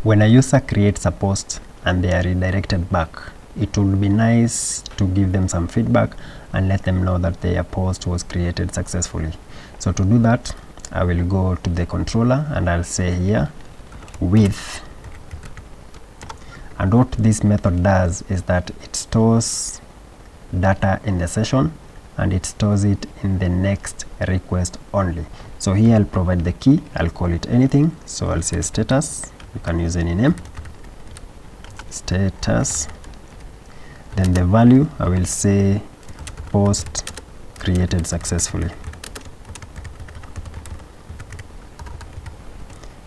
When a user creates a post and they are redirected back, it would be nice to give them some feedback and let them know that their post was created successfully. So to do that, I will go to the controller and I'll say here with, and what this method does is that it stores data in the session and it stores it in the next request only. So here I'll provide the key, I'll call it anything, so I'll say status, you can use any name, status, then the value I will say post created successfully,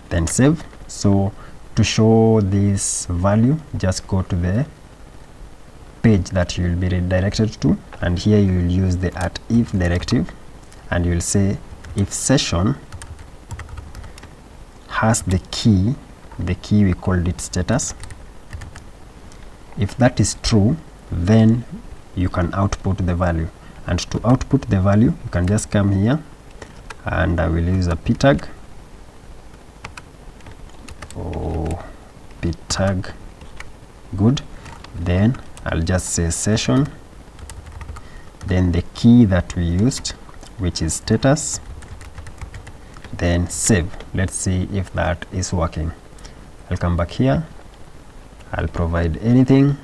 then save. So to show this value, just go to the page that you will be redirected to, and here you will use the @if directive, and you will say if session has the key we called it status, if that is true, then you can output the value. And to output the value, you can just come here and I will use a p tag or p tag, good. Then I'll just say session, then the key that we used, which is status, then save. Let's see if that is working. I'll come back here, I'll provide anything,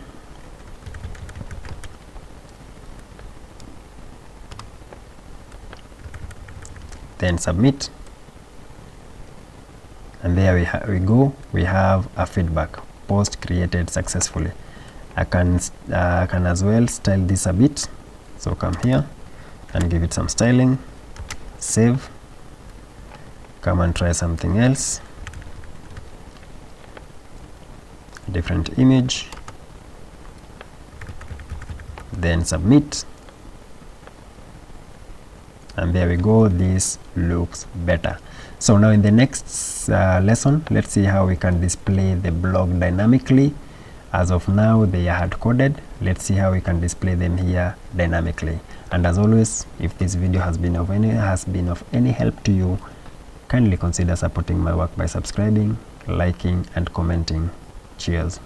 then submit, and there we go, we have a feedback, post created successfully. I can as well style this a bit, so come here and give it some styling, save, come and try something else, different image, then submit, and there we go, this looks better. So now in the next lesson, let's see how we can display the blog dynamically. As of now they are hard coded, let's see how we can display them here dynamically. And as always, if this video has been of any help to you, kindly consider supporting my work by subscribing, liking and commenting. Cheers.